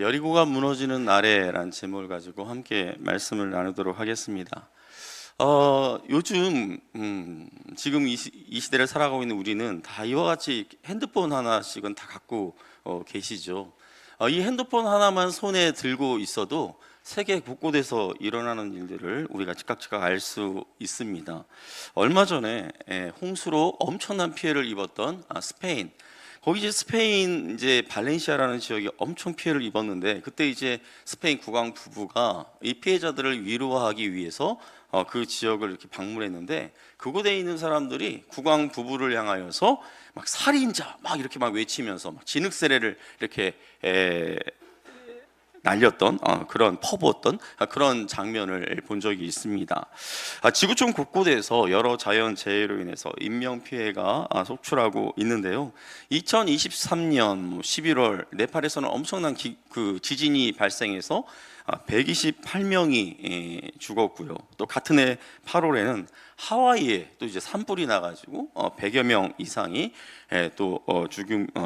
여리고가 무너지는 날에란 제목을 가지고 함께 말씀을 나누도록 하겠습니다. 요즘 지금 이 시대를 살아가고 있는 우리는 다 이와 같이 핸드폰 하나씩은 다 갖고 계시죠. 이 핸드폰 하나만 손에 들고 있어도 세계 곳곳에서 일어나는 일들을 우리가 즉각 알 수 있습니다. 얼마 전에 홍수로 엄청난 피해를 입었던 스페인, 거기 이제 스페인 이제 발렌시아라는 지역이 엄청 피해를 입었는데, 그때 이제 스페인 국왕 부부가 이 피해자들을 위로하기 위해서 그 지역을 이렇게 방문했는데, 그곳에 있는 사람들이 국왕 부부를 향하여서 막 살인자 막 이렇게 막 외치면서 막 진흙세례를 이렇게 날렸던 그런 퍼부었던 그런 장면을 본 적이 있습니다. 지구촌 곳곳에서 여러 자연 재해로 인해서 인명 피해가 속출하고 있는데요. 2023년 11월 네팔에서는 엄청난 그 지진이 발생해서 128명이 죽었고요. 또 같은 해 8월에는 하와이에 또 이제 산불이 나가지고 100여 명 이상이 또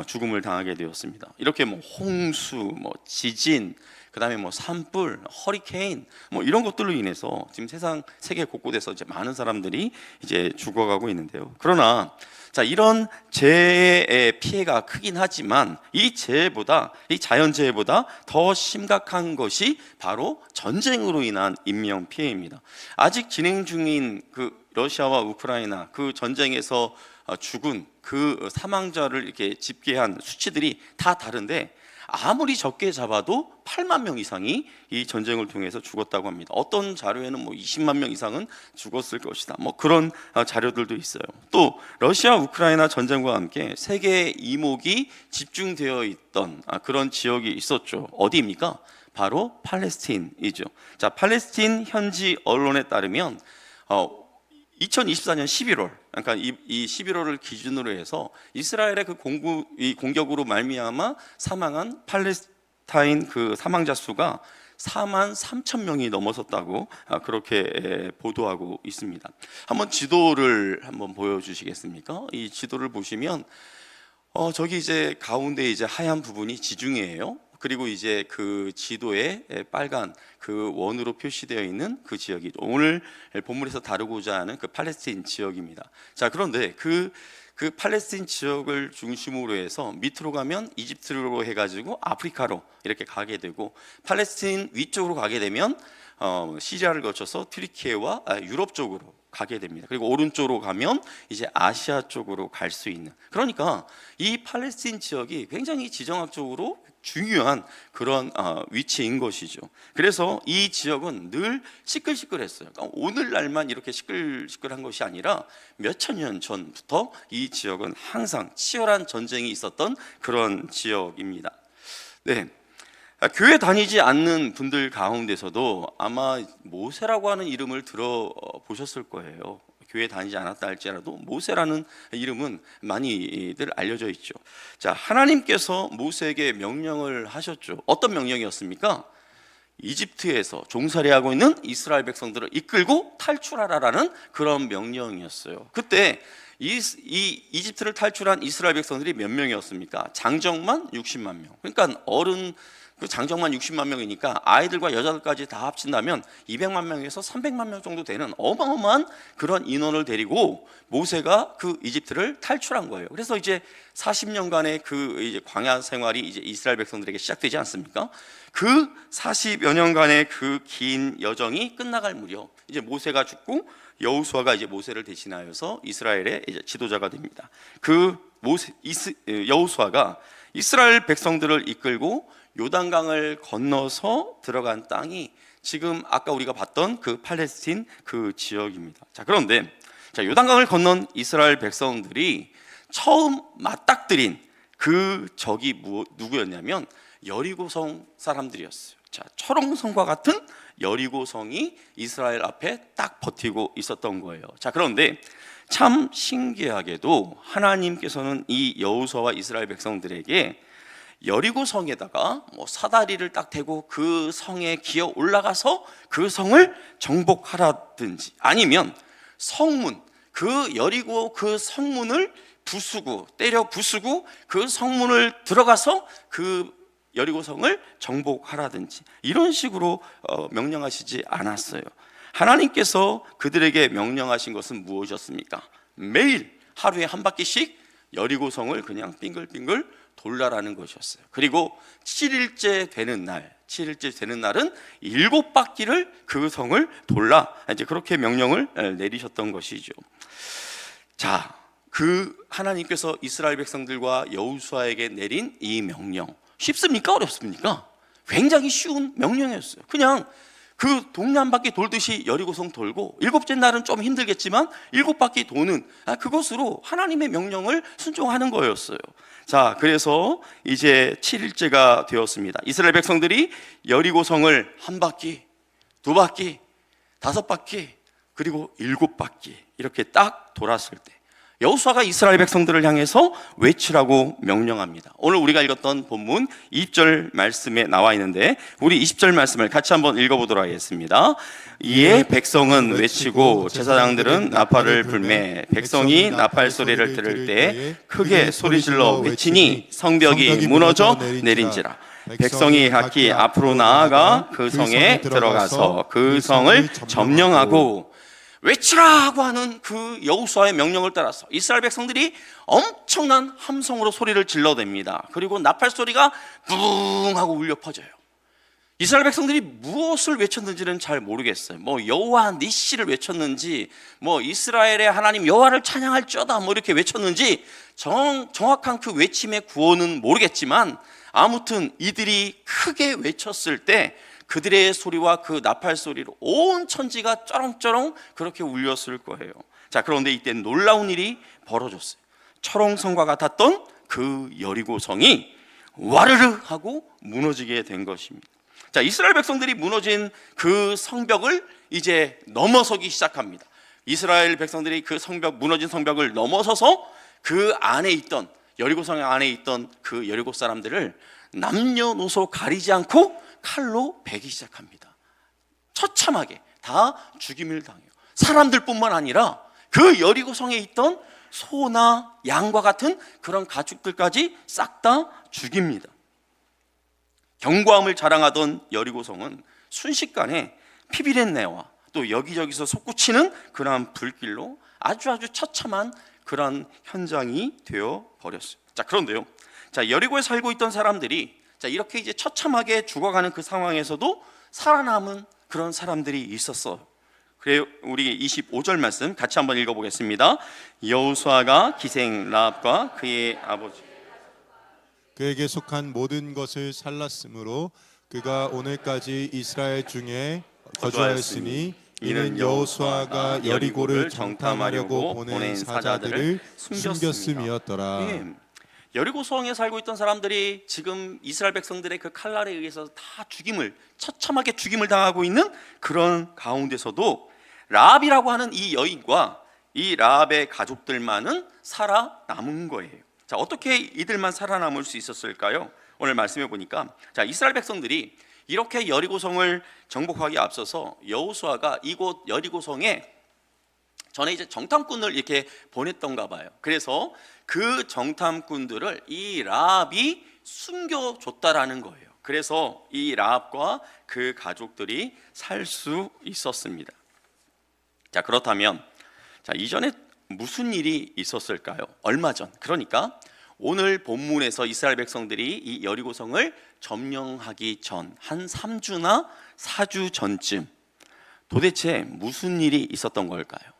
죽음을 당하게 되었습니다. 이렇게 뭐 홍수, 뭐 지진, 그다음에 뭐 산불, 허리케인 뭐 이런 것들로 인해서 지금 세계 곳곳에서 이제 많은 사람들이 이제 죽어가고 있는데요. 그러나 자, 이런 재해의 피해가 크긴 하지만 이 자연재해보다 더 심각한 것이 바로 전쟁으로 인한 인명 피해입니다. 아직 진행 중인 그 러시아와 우크라이나 그 전쟁에서 죽은 그 사망자를 이렇게 집계한 수치들이 다 다른데, 아무리 적게 잡아도 8만 명 이상이 이 전쟁을 통해서 죽었다고 합니다. 어떤 자료에는 뭐 20만 명 이상은 죽었을 것이다, 뭐 그런 자료들도 있어요. 또 러시아 우크라이나 전쟁과 함께 세계의 이목이 집중되어 있던 그런 지역이 있었죠. 어디입니까? 바로 팔레스틴이죠. 자, 팔레스틴 현지 언론에 따르면 2024년 11월, 그러니까 이 11월을 기준으로 해서 이스라엘의 그 공격으로 말미암아 사망한 팔레스타인 그 사망자 수가 4만 3천 명이 넘어섰다고 그렇게 보도하고 있습니다. 한번 지도를 한번 보여주시겠습니까? 이 지도를 보시면 저기 이제 가운데 이제 하얀 부분이 지중해예요. 그리고 이제 그 지도에 빨간 그 원으로 표시되어 있는 그 지역이 오늘 본문에서 다루고자 하는 그 팔레스틴 지역입니다. 자, 그런데 그 팔레스틴 지역을 중심으로 해서 밑으로 가면 이집트로 해가지고 아프리카로 이렇게 가게 되고, 팔레스틴 위쪽으로 가게 되면 시리아를 거쳐서 튀르키예와 유럽 쪽으로 가게 됩니다. 그리고 오른쪽으로 가면 이제 아시아 쪽으로 갈 수 있는, 그러니까 이 팔레스틴 지역이 굉장히 지정학적으로 중요한 그런 위치인 것이죠. 그래서 이 지역은 늘 시끌시끌했어요. 그러니까 오늘날만 이렇게 시끌시끌한 것이 아니라 몇천 년 전부터 이 지역은 항상 치열한 전쟁이 있었던 그런 지역입니다. 네. 교회 다니지 않는 분들 가운데서도 아마 모세라고 하는 이름을 들어보셨을 거예요. 교회 다니지 않았다 할지라도 모세라는 이름은 많이들 알려져 있죠. 자, 하나님께서 모세에게 명령을 하셨죠. 어떤 명령이었습니까? 이집트에서 종살이하고 있는 이스라엘 백성들을 이끌고 탈출하라라는 그런 명령이었어요. 그때 이 이집트를 탈출한 이스라엘 백성들이 몇 명이었습니까? 장정만 60만 명. 그러니까 그 장정만 60만 명이니까 아이들과 여자들까지 다 합친다면 200만 명에서 300만 명 정도 되는 어마어마한 그런 인원을 데리고 모세가 그 이집트를 탈출한 거예요. 그래서 이제 40년간의 그 이제 광야 생활이 이제 이스라엘 백성들에게 시작되지 않습니까? 그 40여 년간의 그 긴 여정이 끝나갈 무렵 이제 모세가 죽고 여호수아가 이제 모세를 대신하여서 이스라엘의 이제 지도자가 됩니다. 그 여호수아가 이스라엘 백성들을 이끌고 요단강을 건너서 들어간 땅이 지금 아까 우리가 봤던 그 팔레스틴 그 지역입니다. 자, 그런데 요단강을 건넌 이스라엘 백성들이 처음 맞닥뜨린 그 적이 누구였냐면 여리고성 사람들이었어요. 자, 철옹성과 같은 여리고성이 이스라엘 앞에 딱 버티고 있었던 거예요. 자, 그런데 참 신기하게도 하나님께서는 이 여호수아와 이스라엘 백성들에게 여리고성에다가 뭐 사다리를 딱 대고 그 성에 기어 올라가서 그 성을 정복하라든지, 아니면 성문, 그 여리고 그 성문을 때려 부수고 그 성문을 들어가서 그 여리고성을 정복하라든지 이런 식으로 명령하시지 않았어요. 하나님께서 그들에게 명령하신 것은 무엇이었습니까? 매일 하루에 한 바퀴씩 여리고성을 그냥 빙글빙글 돌라라는 것이었어요. 그리고 7일째 되는 날은 7바퀴를 그 성을 돌라, 이제 그렇게 명령을 내리셨던 것이죠. 자, 그 하나님께서 이스라엘 백성들과 여호수아에게 내린 이 명령, 쉽습니까? 어렵습니까? 굉장히 쉬운 명령이었어요. 그냥 그 동네 한 바퀴 돌듯이 여리고성 돌고, 7째 날은 좀 힘들겠지만 7바퀴 도는 그것으로 하나님의 명령을 순종하는 거였어요. 자, 그래서 이제 7일째가 되었습니다. 이스라엘 백성들이 여리고성을 한 바퀴, 2바퀴, 5바퀴, 그리고 7바퀴 이렇게 딱 돌았을 때 여호수아가 이스라엘 백성들을 향해서 외치라고 명령합니다. 오늘 우리가 읽었던 본문 20절 말씀에 나와 있는데, 우리 20절 말씀을 같이 한번 읽어보도록 하겠습니다. 이에 백성은 외치고 제사장들은 나팔을 불매, 백성이 나팔 소리를 들을 때 크게 소리질러 외치니 성벽이 무너져 내린지라. 백성이 각기 앞으로 나아가 그 성에 들어가서 그 성을 점령하고, 외치라고 하는 그 여호수아의 명령을 따라서 이스라엘 백성들이 엄청난 함성으로 소리를 질러댑니다. 그리고 나팔 소리가 뿡 하고 울려 퍼져요. 이스라엘 백성들이 무엇을 외쳤는지는 잘 모르겠어요. 뭐 여호와 니시를 외쳤는지, 뭐 이스라엘의 하나님 여호와를 찬양할지어다 뭐 이렇게 외쳤는지 정확한 그 외침의 구호는 모르겠지만, 아무튼 이들이 크게 외쳤을 때 그들의 소리와 그 나팔 소리로 온 천지가 쩌렁쩌렁 그렇게 울렸을 거예요. 자, 그런데 이때 놀라운 일이 벌어졌어요. 철옹성과 같았던 그 여리고성이 와르르 하고 무너지게 된 것입니다. 자, 이스라엘 백성들이 무너진 그 성벽을 이제 넘어서기 시작합니다. 이스라엘 백성들이 그 무너진 성벽을 넘어서서 그 안에 있던, 여리고성 안에 있던 그 여리고 사람들을 남녀노소 가리지 않고 칼로 베기 시작합니다. 처참하게 다 죽임을 당해요. 사람들뿐만 아니라 그 여리고성에 있던 소나 양과 같은 그런 가축들까지 싹 다 죽입니다. 견고함을 자랑하던 여리고성은 순식간에 피비린내와 또 여기저기서 솟구치는 그러한 불길로 아주 처참한 그런 현장이 되어 버렸어요. 자, 그런데요, 자, 여리고에 살고 있던 사람들이 자, 이렇게 이제 처참하게 죽어가는 그 상황에서도 살아남은 그런 사람들이 있었어요. 그래요. 우리 25절 말씀 같이 한번 읽어보겠습니다. 여호수아가 기생 라합과 그의 아버지 그에게 속한 모든 것을 살랐으므로 그가 오늘까지 이스라엘 중에 거주하였으니, 이는 여호수아가 여리고를 정탐하려고 보낸 사자들을 숨겼음이었더라. 여리고성에 살고 있던 사람들이 지금 이스라엘 백성들의 그 칼날에 의해서 다 처참하게 죽임을 당하고 있는 그런 가운데서도 라합이라고 하는 이 여인과 이 라합의 가족들만은 살아남은 거예요. 자, 어떻게 이들만 살아남을 수 있었을까요? 오늘 말씀해 보니까, 자, 이스라엘 백성들이 이렇게 여리고성을 정복하기 앞서서 여호수아가 이곳 여리고성에 전에 이제 정탐꾼을 이렇게 보냈던가 봐요. 그래서 그 정탐꾼들을 이 라합이 숨겨줬다라는 거예요. 그래서 이 라합과 그 가족들이 살 수 있었습니다. 자, 그렇다면 자, 이전에 무슨 일이 있었을까요? 얼마 전, 그러니까 오늘 본문에서 이스라엘 백성들이 이 여리고성을 점령하기 전 한 3주나 4주 전쯤 도대체 무슨 일이 있었던 걸까요?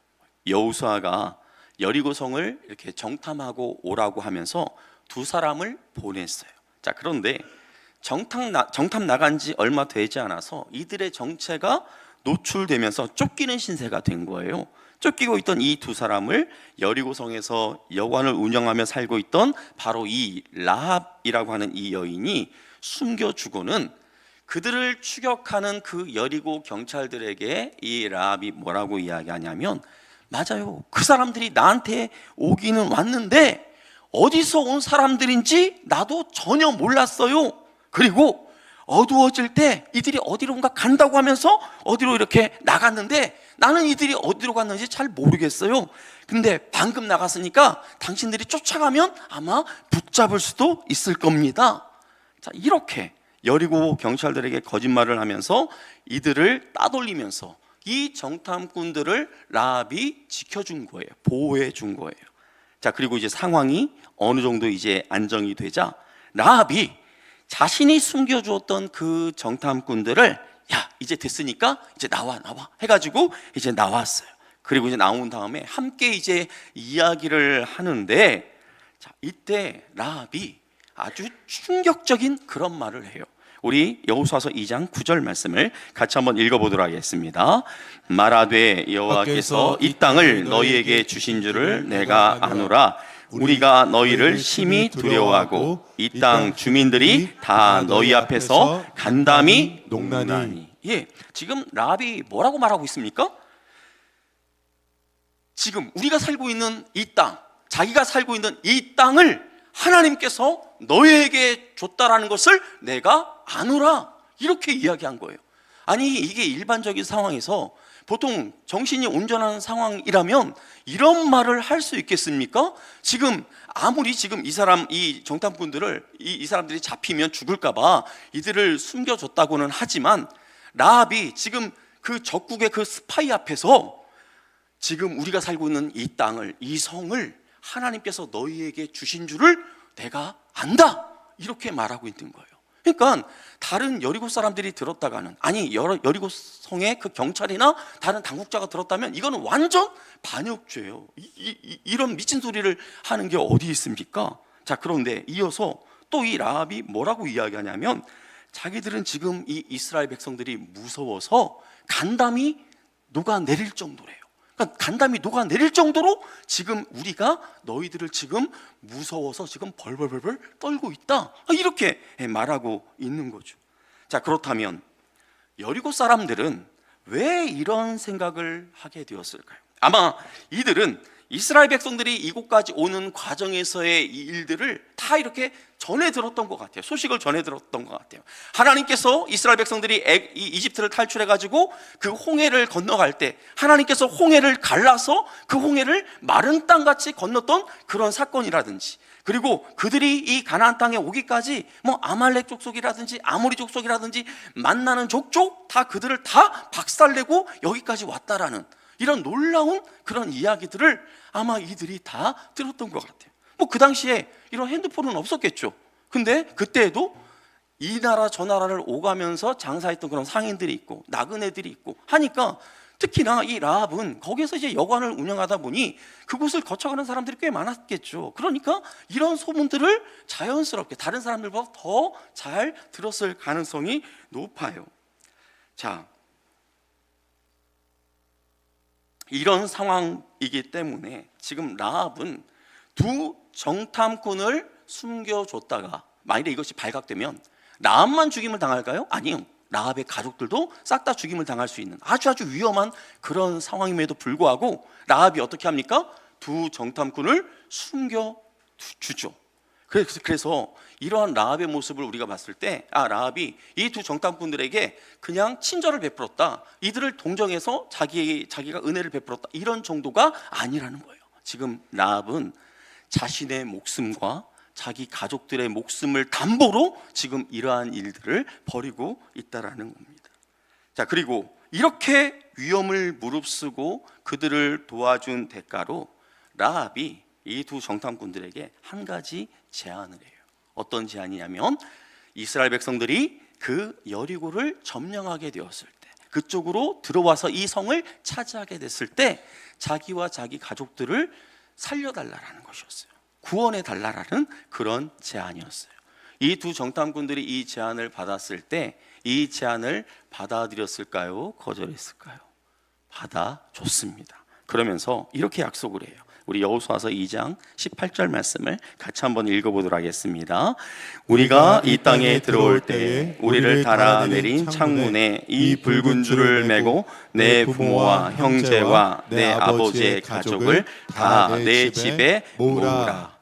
여호수아가 여리고성을 이렇게 정탐하고 오라고 하면서 2사람을 보냈어요. 자, 그런데 정탐 나간 지 얼마 되지 않아서 이들의 정체가 노출되면서 쫓기는 신세가 된 거예요. 쫓기고 있던 이 2사람을 여리고성에서 여관을 운영하며 살고 있던 바로 이 라합이라고 하는 이 여인이 숨겨주고는, 그들을 추격하는 그 여리고 경찰들에게 이 라합이 뭐라고 이야기하냐면, 맞아요, 그 사람들이 나한테 오기는 왔는데 어디서 온 사람들인지 나도 전혀 몰랐어요. 그리고 어두워질 때 이들이 어디론가 간다고 하면서 어디로 이렇게 나갔는데 나는 이들이 어디로 갔는지 잘 모르겠어요. 근데 방금 나갔으니까 당신들이 쫓아가면 아마 붙잡을 수도 있을 겁니다. 자, 이렇게 여리고 경찰들에게 거짓말을 하면서 이들을 따돌리면서 이 정탐꾼들을 라합이 지켜준 거예요. 보호해 준 거예요. 자, 그리고 이제 상황이 어느 정도 이제 안정이 되자 라합이 자신이 숨겨주었던 그 정탐꾼들을 야, 이제 됐으니까 이제 나와 해가지고 이제 나왔어요. 그리고 이제 나온 다음에 함께 이제 이야기를 하는데, 자, 이때 라합이 아주 충격적인 그런 말을 해요. 우리 여호수아서 2장 9절 말씀을 같이 한번 읽어보도록 하겠습니다. 말하되 여호와께서 이 땅을 너희에게 주신 줄을 내가 아노라. 우리가 너희를 심히 두려워하고 이 땅 주민들이 다 너희 앞에서 간담이 농나니. 예, 지금 라합이 뭐라고 말하고 있습니까? 지금 우리가 살고 있는 이 땅, 자기가 살고 있는 이 땅을 하나님께서 너희에게 줬다라는 것을 내가 아노라, 이렇게 이야기한 거예요. 아니, 이게 일반적인 상황에서 보통 정신이 온전한 상황이라면 이런 말을 할 수 있겠습니까? 지금 아무리 지금 이 정탐꾼들을 이 사람들이 잡히면 죽을까봐 이들을 숨겨줬다고는 하지만 라합이 지금 그 적국의 그 스파이 앞에서 지금 우리가 살고 있는 이 땅을, 이 성을 하나님께서 너희에게 주신 줄을 내가 안다, 이렇게 말하고 있는 거예요. 그러니까 다른 여리고 사람들이 들었다가는, 아니 여리고 성의 그 경찰이나 다른 당국자가 들었다면 이거는 완전 반역죄예요. 이런 미친 소리를 하는 게 어디 있습니까? 자, 그런데 이어서 또 이 라합이 뭐라고 이야기하냐면, 자기들은 지금 이 이스라엘 백성들이 무서워서 간담이 녹아내릴 정도래요. 그러니까 간담이 녹아내릴 정도로 지금 우리가 너희들을 지금 무서워서 지금 벌벌벌 떨고 있다, 이렇게 말하고 있는 거죠. 자, 그렇다면 여리고 사람들은 왜 이런 생각을 하게 되었을까요? 아마 이들은 이스라엘 백성들이 이곳까지 오는 과정에서의 이 일들을 다 이렇게 전해 들었던 것 같아요. 소식을 전해 들었던 것 같아요. 하나님께서 이스라엘 백성들이 이집트를 탈출해 가지고 그 홍해를 건너갈 때 하나님께서 홍해를 갈라서 그 홍해를 마른 땅같이 건넜던 그런 사건이라든지, 그리고 그들이 이 가나안 땅에 오기까지 뭐 아말렉 족속이라든지 아모리 족속이라든지 만나는 족족 다 그들을 다 박살내고 여기까지 왔다라는 이런 놀라운 그런 이야기들을 아마 이들이 다 들었던 것 같아요. 뭐 그 당시에 이런 핸드폰은 없었겠죠. 근데 그때에도 이 나라 저 나라를 오가면서 장사했던 그런 상인들이 있고 나그네들이 있고 하니까, 특히나 이 라합은 거기서 이제 여관을 운영하다 보니 그곳을 거쳐가는 사람들이 꽤 많았겠죠. 그러니까 이런 소문들을 자연스럽게 다른 사람들보다 더 잘 들었을 가능성이 높아요. 자, 이런 상황이기 때문에 지금 라합은 두 정탐꾼을 숨겨줬다가 만일에 이것이 발각되면 라합만 죽임을 당할까요? 아니요, 라합의 가족들도 싹 다 죽임을 당할 수 있는 아주 위험한 그런 상황임에도 불구하고 라합이 어떻게 합니까? 두 정탐꾼을 숨겨주죠. 그래서 이러한 라합의 모습을 우리가 봤을 때, 라합이 이 두 정탐꾼들에게 그냥 친절을 베풀었다, 이들을 동정해서 자기가 은혜를 베풀었다, 이런 정도가 아니라는 거예요. 지금 라합은 자신의 목숨과 자기 가족들의 목숨을 담보로 지금 이러한 일들을 벌이고 있다라는 겁니다. 자, 그리고 이렇게 위험을 무릅쓰고 그들을 도와준 대가로 라합이 이 두 정탐꾼들에게 한 가지 제안을 해요. 어떤 제안이냐면, 이스라엘 백성들이 그 여리고를 점령하게 되었을 때, 그쪽으로 들어와서 이 성을 차지하게 됐을 때 자기와 자기 가족들을 살려달라는 것이었어요. 구원해 달라라는 그런 제안이었어요. 이 두 정탐꾼들이 이 제안을 받았을 때 이 제안을 받아들였을까요? 거절했을까요? 받아줬습니다. 그러면서 이렇게 약속을 해요. 우리 여호수아서 2장 18절 말씀을 같이 한번 읽어보도록 하겠습니다. 우리가 이 땅에 들어올 때에 우리를 달아내린 창문에 이 붉은 줄을 메고 내 부모와 형제와 내 아버지의 가족을 다 내 집에 모으라.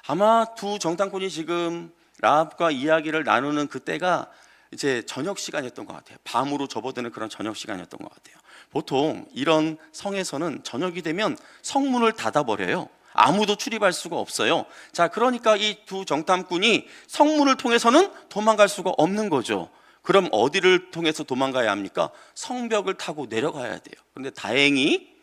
아마 두 정탐꾼이 지금 라합과 이야기를 나누는 그때가 이제 저녁 시간이었던 것 같아요. 밤으로 접어드는 그런 저녁 시간이었던 것 같아요. 보통 이런 성에서는 저녁이 되면 성문을 닫아버려요. 아무도 출입할 수가 없어요. 자, 그러니까 이 두 정탐꾼이 성문을 통해서는 도망갈 수가 없는 거죠. 그럼 어디를 통해서 도망가야 합니까? 성벽을 타고 내려가야 돼요. 그런데 다행히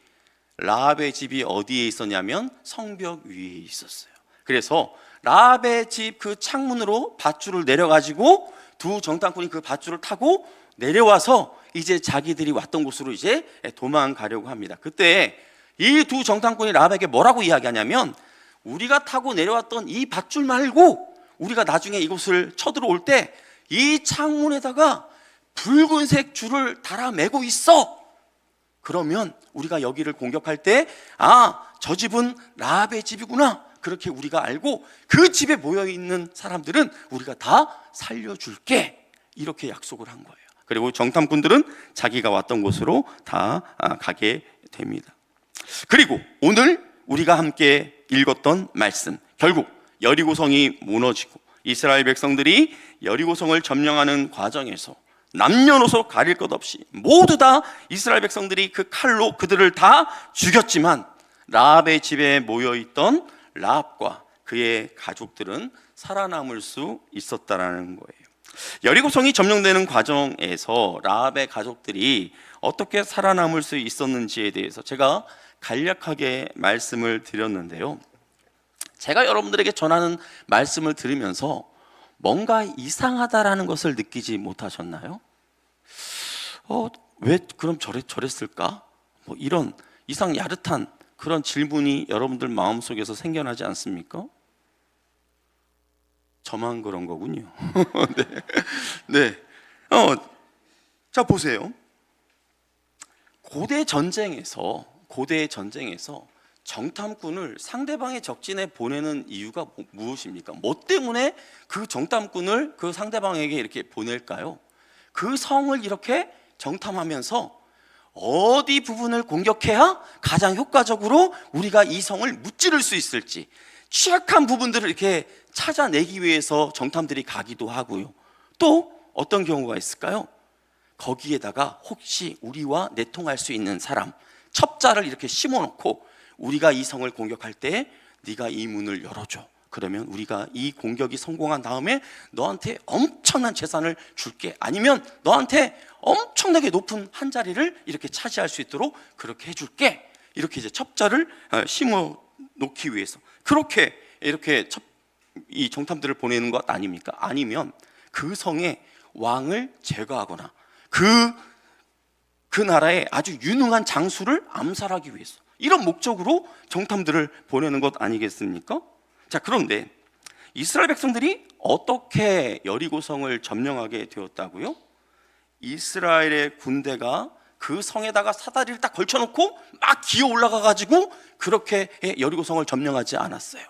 라합의 집이 어디에 있었냐면 성벽 위에 있었어요. 그래서 라합의 집 그 창문으로 밧줄을 내려가지고 두 정탐꾼이 그 밧줄을 타고 내려와서 이제 자기들이 왔던 곳으로 이제 도망가려고 합니다. 그때 이 두 정탐꾼이 라합에게 뭐라고 이야기하냐면, 우리가 타고 내려왔던 이 밧줄 말고 우리가 나중에 이곳을 쳐들어올 때 이 창문에다가 붉은색 줄을 달아 매고 있어. 그러면 우리가 여기를 공격할 때, 저 집은 라합의 집이구나, 그렇게 우리가 알고 그 집에 모여있는 사람들은 우리가 다 살려줄게, 이렇게 약속을 한 거예요. 그리고 정탐꾼들은 자기가 왔던 곳으로 다 가게 됩니다. 그리고 오늘 우리가 함께 읽었던 말씀, 결국 여리고성이 무너지고 이스라엘 백성들이 여리고성을 점령하는 과정에서 남녀노소 가릴 것 없이 모두 다 이스라엘 백성들이 그 칼로 그들을 다 죽였지만 라합의 집에 모여있던 라합과 그의 가족들은 살아남을 수 있었다라는 거예요. 여리고성이 점령되는 과정에서 라합의 가족들이 어떻게 살아남을 수 있었는지에 대해서 제가 간략하게 말씀을 드렸는데요. 제가 여러분들에게 전하는 말씀을 들으면서 뭔가 이상하다라는 것을 느끼지 못하셨나요? 왜 그럼 저랬을까? 뭐 이런 이상 야릇한 그런 질문이 여러분들 마음속에서 생겨나지 않습니까? 저만 그런 거군요. 네. 자, 보세요. 고대 전쟁에서 정탐꾼을 상대방의 적진에 보내는 이유가 무엇입니까? 뭐 때문에 그 정탐꾼을 그 상대방에게 이렇게 보낼까요? 그 성을 이렇게 정탐하면서 어디 부분을 공격해야 가장 효과적으로 우리가 이 성을 무찌를 수 있을지, 취약한 부분들을 이렇게 찾아내기 위해서 정탐들이 가기도 하고요. 또 어떤 경우가 있을까요? 거기에다가 혹시 우리와 내통할 수 있는 사람, 첩자를 이렇게 심어놓고 우리가 이 성을 공격할 때 네가 이 문을 열어줘. 그러면 우리가 이 공격이 성공한 다음에 너한테 엄청난 재산을 줄게. 아니면 너한테 엄청나게 높은 한 자리를 이렇게 차지할 수 있도록 그렇게 해줄게. 이렇게 이제 첩자를 심어 놓기 위해서 그렇게 이렇게 이 정탐들을 보내는 것 아닙니까? 아니면 그 성의 왕을 제거하거나 그 나라의 아주 유능한 장수를 암살하기 위해서, 이런 목적으로 정탐들을 보내는 것 아니겠습니까? 자, 그런데 이스라엘 백성들이 어떻게 여리고성을 점령하게 되었다고요? 이스라엘의 군대가 그 성에다가 사다리를 딱 걸쳐놓고 막 기어 올라가 가지고 그렇게 여리고성을 점령하지 않았어요.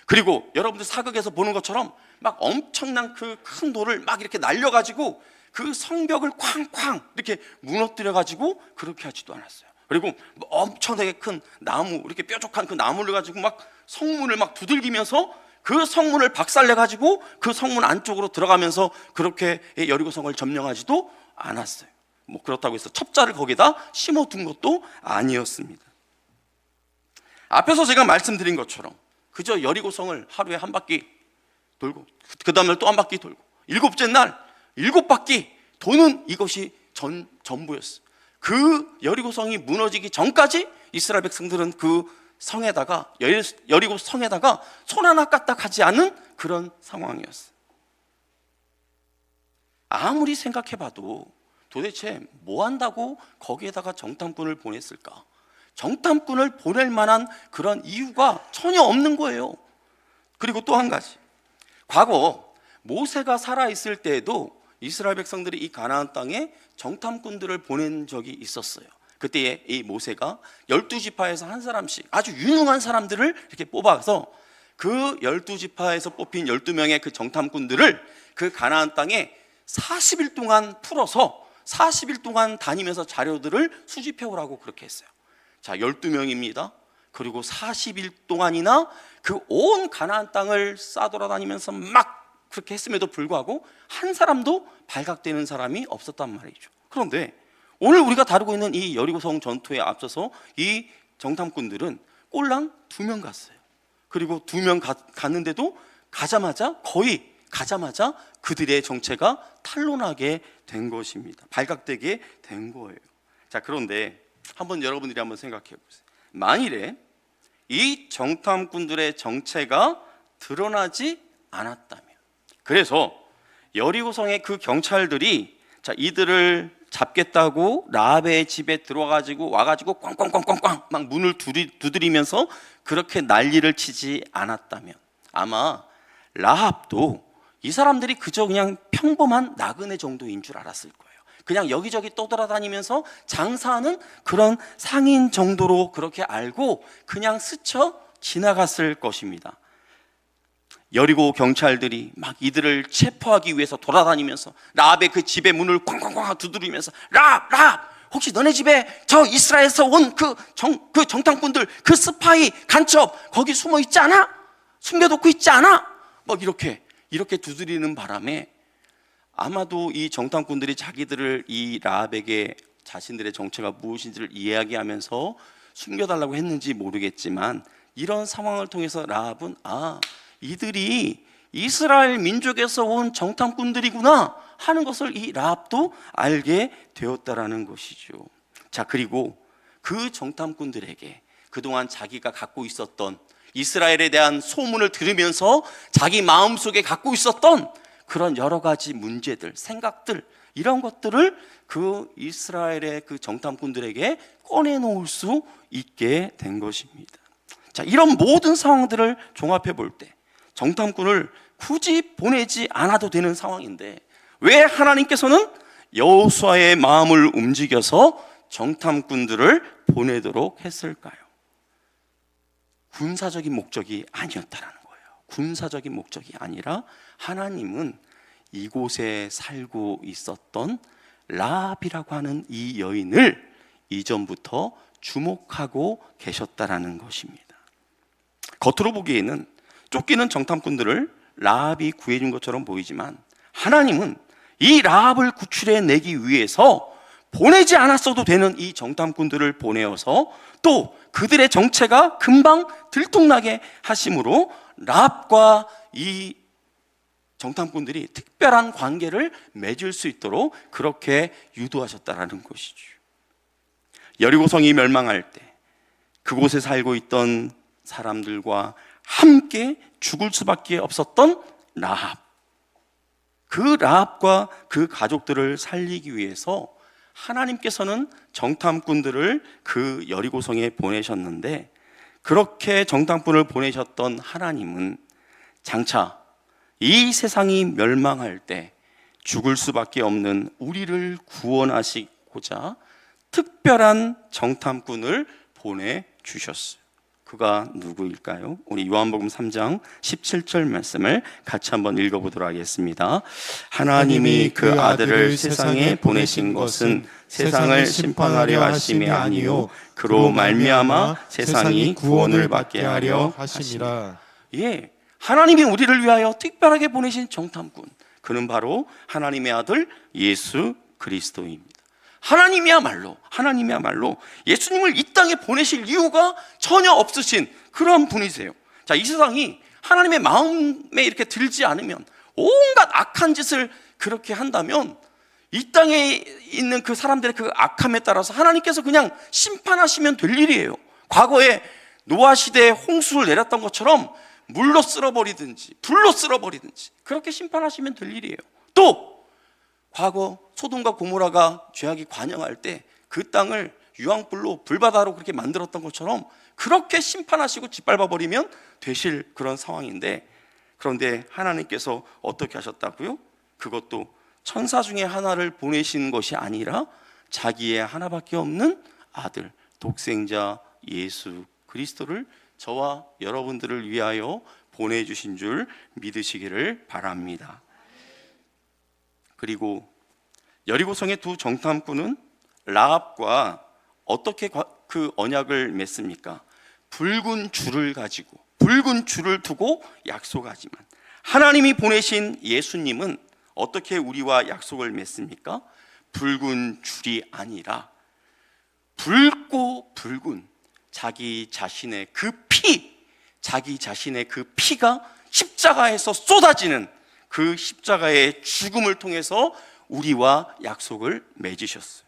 그리고 여러분들 사극에서 보는 것처럼 막 엄청난 그 큰 돌을 막 이렇게 날려가지고 그 성벽을 쾅쾅 이렇게 무너뜨려 가지고 그렇게 하지도 않았어요. 그리고 엄청나게 큰 나무, 이렇게 뾰족한 그 나무를 가지고 막 성문을 막 두들기면서 그 성문을 박살내 가지고 그 성문 안쪽으로 들어가면서 그렇게 여리고성을 점령하지도 않았어요. 뭐 그렇다고 해서 첩자를 거기다 심어둔 것도 아니었습니다. 앞에서 제가 말씀드린 것처럼 그저 여리고성을 하루에 한 바퀴 돌고 그 다음날 또 한 바퀴 돌고 7째 날 7바퀴 도는 이것이 전부였어요. 그 여리고성이 무너지기 전까지 이스라엘 백성들은 그 성에다가 여리고 성에다가 손 하나 까딱하지 않은 그런 상황이었어요. 아무리 생각해봐도 도대체 뭐 한다고 거기에다가 정탐꾼을 보냈을까? 정탐꾼을 보낼 만한 그런 이유가 전혀 없는 거예요. 그리고 또 한 가지, 과거 모세가 살아있을 때에도 이스라엘 백성들이 이 가나안 땅에 정탐꾼들을 보낸 적이 있었어요. 그때에 이 모세가 12지파에서 한 사람씩 아주 유능한 사람들을 이렇게 뽑아서 그 12지파에서 뽑힌 12명의 그 정탐꾼들을 그 가나안 땅에 40일 동안 풀어서 40일 동안 다니면서 자료들을 수집해 오라고 그렇게 했어요. 자, 12명입니다. 그리고 40일 동안이나 그 온 가나안 땅을 싸돌아다니면서 막 그렇게 했음에도 불구하고 한 사람도 발각되는 사람이 없었단 말이죠. 그런데 오늘 우리가 다루고 있는 이 여리고성 전투에 앞서서 이 정탐꾼들은 꼴랑 2명 갔어요. 그리고 2명 갔는데도 거의 가자마자 그들의 정체가 탄로나게 된 것입니다. 발각되게 된 거예요. 자, 그런데 여러분들이 한번 생각해 보세요. 만일에 이 정탐꾼들의 정체가 드러나지 않았다면, 그래서 여리고성의 그 경찰들이 이들을 잡겠다고 라합의 집에 와가지고 꽝꽝꽝꽝꽝 막 문을 두드리면서 그렇게 난리를 치지 않았다면, 아마 라합도 이 사람들이 그저 그냥 평범한 나그네 정도인 줄 알았을 거예요. 그냥 여기저기 떠돌아다니면서 장사하는 그런 상인 정도로 그렇게 알고 그냥 스쳐 지나갔을 것입니다. 여리고 경찰들이 막 이들을 체포하기 위해서 돌아다니면서 라합의 그 집의 문을 쾅쾅쾅 두드리면서, 라합 혹시 너네 집에 저 이스라엘에서 온 그 정탐꾼들, 그 스파이 간첩 거기 숨어 있지 않아? 숨겨놓고 있지 않아? 막 이렇게 두드리는 바람에 아마도 이 정탐꾼들이 자기들을 이 라합에게 자신들의 정체가 무엇인지를 이야기하면서 숨겨달라고 했는지 모르겠지만, 이런 상황을 통해서 라합은 이들이 이스라엘 민족에서 온 정탐꾼들이구나 하는 것을 이 라합도 알게 되었다라는 것이죠. 자, 그리고 그 정탐꾼들에게 그동안 자기가 갖고 있었던 이스라엘에 대한 소문을 들으면서 자기 마음속에 갖고 있었던 그런 여러 가지 문제들, 생각들, 이런 것들을 그 이스라엘의 그 정탐꾼들에게 꺼내놓을 수 있게 된 것입니다. 자, 이런 모든 상황들을 종합해 볼 때 정탐꾼을 굳이 보내지 않아도 되는 상황인데, 왜 하나님께서는 여호수아의 마음을 움직여서 정탐꾼들을 보내도록 했을까요? 군사적인 목적이 아니었다라는 거예요. 군사적인 목적이 아니라 하나님은 이곳에 살고 있었던 라합이라고 하는 이 여인을 이전부터 주목하고 계셨다라는 것입니다. 겉으로 보기에는 쫓기는 정탐꾼들을 라합이 구해준 것처럼 보이지만, 하나님은 이 라합을 구출해내기 위해서 보내지 않았어도 되는 이 정탐꾼들을 보내어서 또 그들의 정체가 금방 들통나게 하심으로 라합과 이 정탐꾼들이 특별한 관계를 맺을 수 있도록 그렇게 유도하셨다라는 것이죠. 여리고성이 멸망할 때 그곳에 살고 있던 사람들과 함께 죽을 수밖에 없었던 라합, 그 라합과 그 가족들을 살리기 위해서 하나님께서는 정탐꾼들을 그 여리고성에 보내셨는데, 그렇게 정탐꾼을 보내셨던 하나님은 장차 이 세상이 멸망할 때 죽을 수밖에 없는 우리를 구원하시고자 특별한 정탐꾼을 보내주셨어요. 그가 누구일까요? 우리 요한복음 3장 17절 말씀을 같이 한번 읽어보도록 하겠습니다. 하나님이 그 아들을 세상에 보내신 것은 세상을 심판하려 하심이 아니요 그로 말미암아 세상이 구원을 받게 하려 하심이라. 예, 하나님이 우리를 위하여 특별하게 보내신 정탐꾼, 그는 바로 하나님의 아들 예수 그리스도입니다. 하나님이야말로 예수님을 이 땅에 보내실 이유가 전혀 없으신 그런 분이세요. 자, 이 세상이 하나님의 마음에 이렇게 들지 않으면, 온갖 악한 짓을 그렇게 한다면, 이 땅에 있는 그 사람들의 그 악함에 따라서 하나님께서 그냥 심판하시면 될 일이에요. 과거에 노아 시대에 홍수를 내렸던 것처럼 물로 쓸어버리든지 불로 쓸어버리든지 그렇게 심판하시면 될 일이에요. 또 과거 소돔과 고모라가 죄악이 관영할 때 그 땅을 유황불로 불바다로 그렇게 만들었던 것처럼 그렇게 심판하시고 짓밟아버리면 되실 그런 상황인데, 그런데 하나님께서 어떻게 하셨다고요? 그것도 천사 중에 하나를 보내신 것이 아니라 자기의 하나밖에 없는 아들, 독생자 예수 그리스도를 저와 여러분들을 위하여 보내주신 줄 믿으시기를 바랍니다. 그리고 여리고성의 두 정탐꾼은 라합과 어떻게 그 언약을 맺습니까? 붉은 줄을 두고 약속하지만, 하나님이 보내신 예수님은 어떻게 우리와 약속을 맺습니까? 붉은 줄이 아니라 붉고 붉은 자기 자신의 그 피, 자기 자신의 그 피가 십자가에서 쏟아지는 그 십자가의 죽음을 통해서 우리와 약속을 맺으셨어요.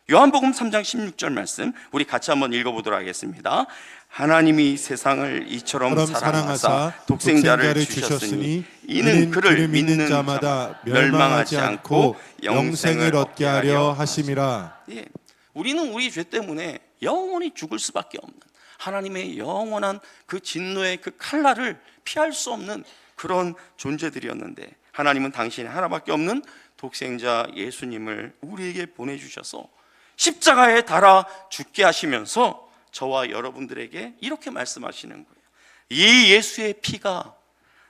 요한복음 3장 16절 말씀 우리 같이 한번 읽어보도록 하겠습니다. 하나님이 세상을 이처럼 사랑하사 독생자를 주셨으니 이는 그를 믿는 자마다 멸망하지 않고 영생을 얻게 하려 하심이라. 예, 우리는 우리 죄 때문에 영원히 죽을 수밖에 없는 하나님의 영원한 그 진노의 그 칼날을 피할 수 없는 그런 존재들이었는데, 하나님은 당신의 하나밖에 없는 독생자 예수님을 우리에게 보내주셔서 십자가에 달아 죽게 하시면서 저와 여러분들에게 이렇게 말씀하시는 거예요. 이 예수의 피가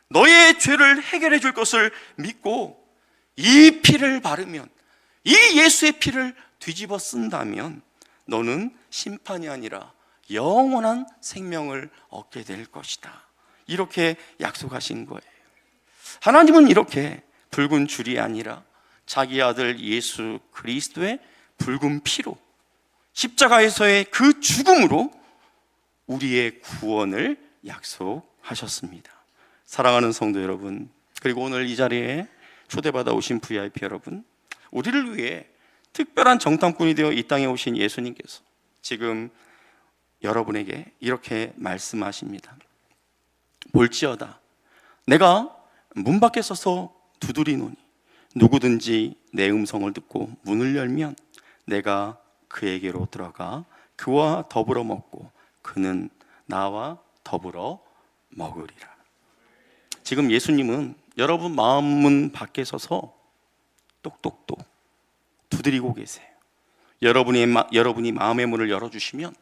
너의 죄를 해결해 줄 것을 믿고 이 피를 바르면, 이 예수의 피를 뒤집어 쓴다면 너는 심판이 아니라 영원한 생명을 얻게 될 것이다. 이렇게 약속하신 거예요. 하나님은 이렇게 붉은 줄이 아니라 자기 아들 예수 그리스도의 붉은 피로, 십자가에서의 그 죽음으로 우리의 구원을 약속하셨습니다. 사랑하는 성도 여러분, 그리고 오늘 이 자리에 초대받아 오신 VIP 여러분, 우리를 위해 특별한 정탐꾼이 되어 이 땅에 오신 예수님께서 지금 여러분에게 이렇게 말씀하십니다. 볼지어다 내가 문 밖에 서서 두드리노니 누구든지 내 음성을 듣고 문을 열면 내가 그에게로 들어가 그와 더불어 먹고 그는 나와 더불어 먹으리라. 지금 예수님은 여러분 마음문 밖에 서서 똑똑똑 두드리고 계세요. 여러분이 마음의 문을 열어주시면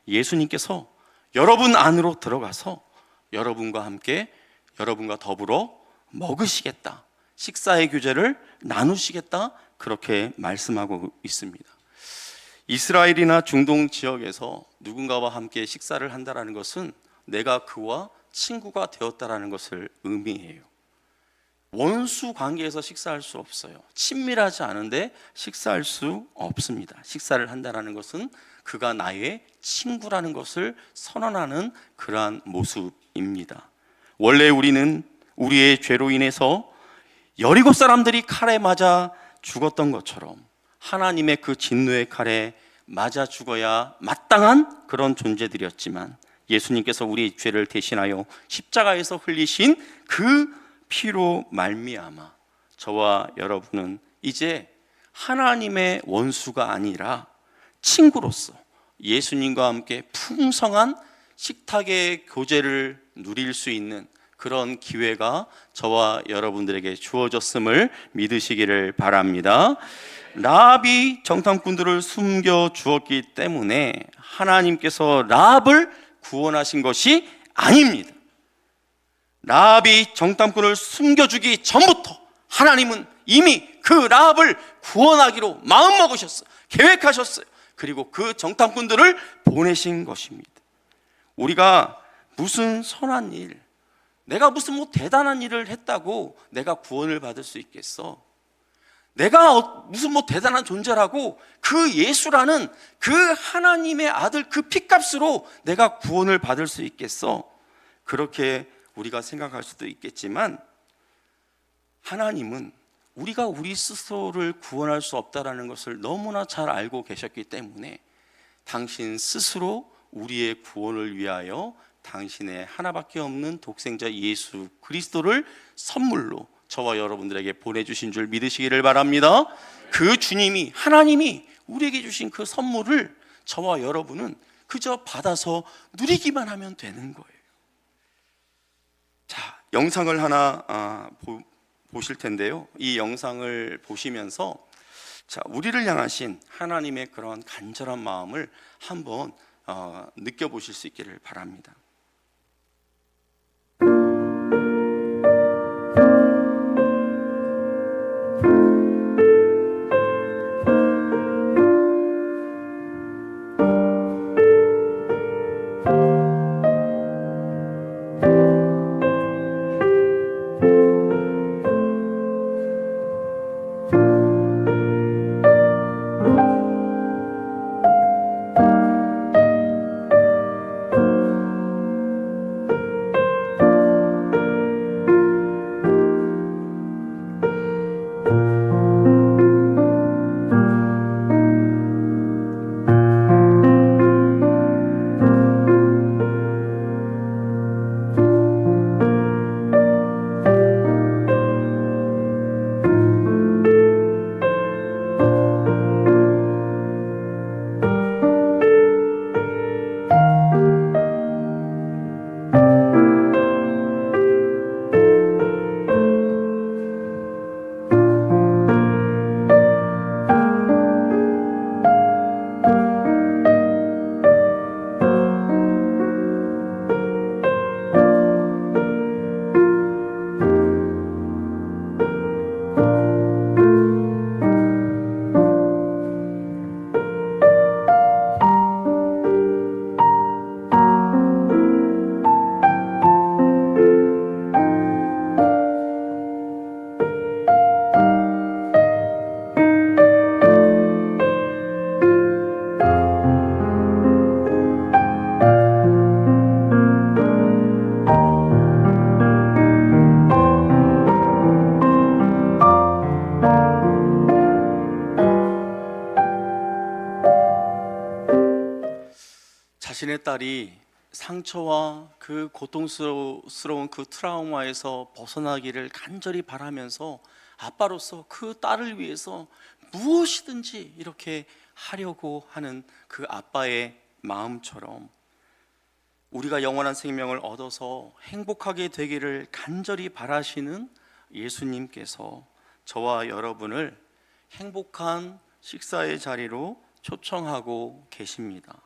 예수님께서 여러분 안으로 들어가서 여러분과 함께, 여러분과 더불어 먹으시겠다, 식사의 교제를 나누시겠다, 그렇게 말씀하고 있습니다. 이스라엘이나 중동 지역에서 누군가와 함께 식사를 한다는 것은 내가 그와 친구가 되었다라는 것을 의미해요. 원수 관계에서 식사할 수 없어요. 친밀하지 않은데 식사할 수 없습니다. 식사를 한다는 것은 그가 나의 친구라는 것을 선언하는 그러한 모습입니다. 원래 우리는 우리의 죄로 인해서 여리고 사람들이 칼에 맞아 죽었던 것처럼 하나님의 그 진노의 칼에 맞아 죽어야 마땅한 그런 존재들이었지만, 예수님께서 우리의 죄를 대신하여 십자가에서 흘리신 그 피로 말미암아 저와 여러분은 이제 하나님의 원수가 아니라 친구로서 예수님과 함께 풍성한 식탁의 교제를 누릴 수 있는 그런 기회가 저와 여러분들에게 주어졌음을 믿으시기를 바랍니다. 라합이 정탐꾼들을 숨겨 주었기 때문에 하나님께서 라합을 구원하신 것이 아닙니다. 라합이 정탐꾼을 숨겨주기 전부터 하나님은 이미 그 라합을 구원하기로 마음먹으셨어요. 계획하셨어요. 그리고 그 정탐꾼들을 보내신 것입니다. 우리가 무슨 선한 일, 내가 무슨 대단한 일을 했다고 내가 구원을 받을 수 있겠어? 내가 무슨 대단한 존재라고 그 예수라는 그 하나님의 아들 그 피값으로 내가 구원을 받을 수 있겠어? 그렇게 우리가 생각할 수도 있겠지만, 하나님은 우리가 우리 스스로를 구원할 수 없다는 것을 너무나 잘 알고 계셨기 때문에 당신 스스로 우리의 구원을 위하여 당신의 하나밖에 없는 독생자 예수 그리스도를 선물로 저와 여러분들에게 보내주신 줄 믿으시기를 바랍니다. 그 주님이, 하나님이 우리에게 주신 그 선물을 저와 여러분은 그저 받아서 누리기만 하면 되는 거예요. 자, 영상을 하나 보실 텐데요. 이 영상을 보시면서 우리를 향하신 하나님의 그런 간절한 마음을 한번 느껴보실 수 있기를 바랍니다. 자신의 딸이 상처와 그 고통스러운 그 트라우마에서 벗어나기를 간절히 바라면서 아빠로서 그 딸을 위해서 무엇이든지 이렇게 하려고 하는 그 아빠의 마음처럼 우리가 영원한 생명을 얻어서 행복하게 되기를 간절히 바라시는 예수님께서 저와 여러분을 행복한 식사의 자리로 초청하고 계십니다.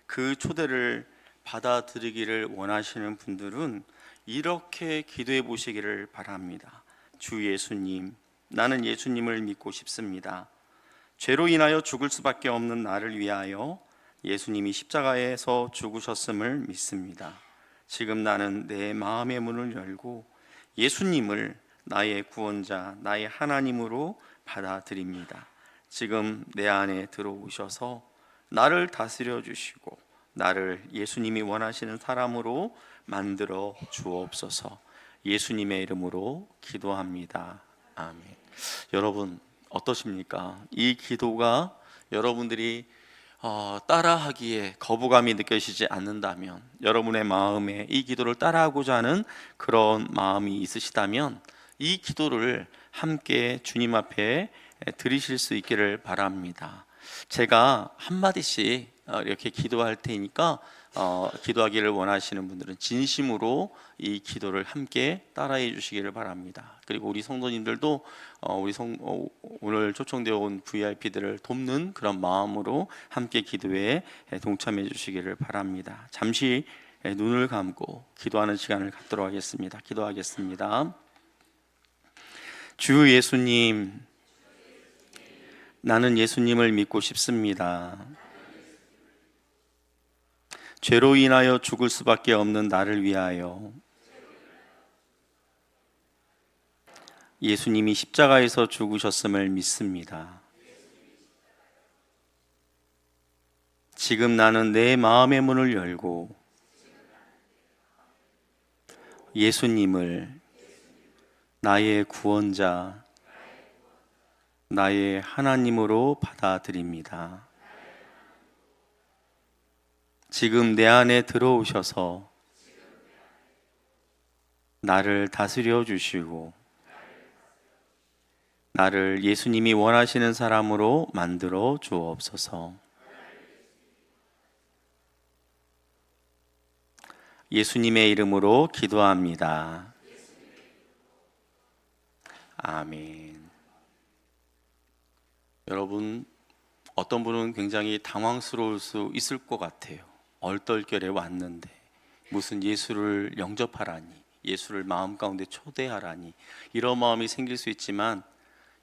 그 초대를 받아들이기를 원하시는 분들은 이렇게 기도해 보시기를 바랍니다. 주 예수님, 나는 예수님을 믿고 싶습니다. 죄로 인하여 죽을 수밖에 없는 나를 위하여 예수님이 십자가에서 죽으셨음을 믿습니다. 지금 나는 내 마음의 문을 열고 예수님을 나의 구원자, 나의 하나님으로 받아들입니다. 지금 내 안에 들어오셔서 나를 다스려 주시고 나를 예수님이 원하시는 사람으로 만들어 주옵소서. 예수님의 이름으로 기도합니다. 아멘. 여러분 어떠십니까? 이 기도가 여러분들이 따라하기에 거부감이 느껴지지 않는다면, 여러분의 마음에 이 기도를 따라하고자 하는 그런 마음이 있으시다면 이 기도를 함께 주님 앞에 드리실 수 있기를 바랍니다. 제가 한마디씩 이렇게 기도할 테니까 기도하기를 원하시는 분들은 진심으로 이 기도를 함께 따라해 주시기를 바랍니다. 그리고 우리 성도님들도 오늘 초청되어 온 VIP들을 돕는 그런 마음으로 함께 기도에 동참해 주시기를 바랍니다. 잠시 눈을 감고 기도하는 시간을 갖도록 하겠습니다. 기도하겠습니다. 주 예수님, 나는 예수님을 믿고 싶습니다. 죄로 인하여 죽을 수밖에 없는 나를 위하여 예수님이 십자가에서 죽으셨음을 믿습니다. 지금 나는 내 마음의 문을 열고 예수님을 나의 구원자, 나의 하나님으로 받아들입니다. 지금 내 안에 들어오셔서 나를 다스려 주시고 나를 예수님이 원하시는 사람으로 만들어 주옵소서. 예수님의 이름으로 기도합니다. 아멘. 여러분, 어떤 분은 굉장히 당황스러울 수 있을 것 같아요. 얼떨결에 왔는데 무슨 예수를 영접하라니, 예수를 마음 가운데 초대하라니, 이런 마음이 생길 수 있지만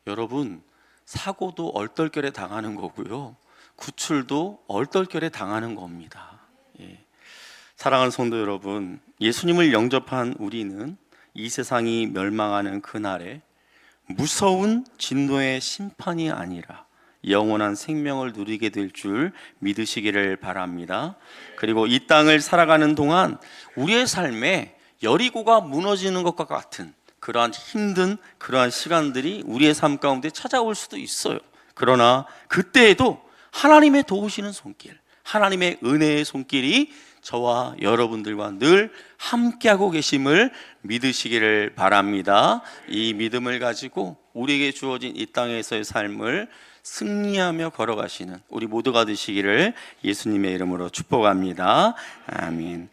여러분, 사고도 얼떨결에 당하는 거고요, 구출도 얼떨결에 당하는 겁니다. 사랑하는 성도 여러분, 예수님을 영접한 우리는 이 세상이 멸망하는 그날에 무서운 진노의 심판이 아니라 영원한 생명을 누리게 될 줄 믿으시기를 바랍니다. 그리고 이 땅을 살아가는 동안 우리의 삶에 여리고가 무너지는 것과 같은 그러한 힘든 그러한 시간들이 우리의 삶 가운데 찾아올 수도 있어요. 그러나 그때에도 하나님의 도우시는 손길, 하나님의 은혜의 손길이 저와 여러분들과 늘 함께하고 계심을 믿으시기를 바랍니다. 이 믿음을 가지고 우리에게 주어진 이 땅에서의 삶을 승리하며 걸어가시는 우리 모두가 되시기를 예수님의 이름으로 축복합니다. 아멘.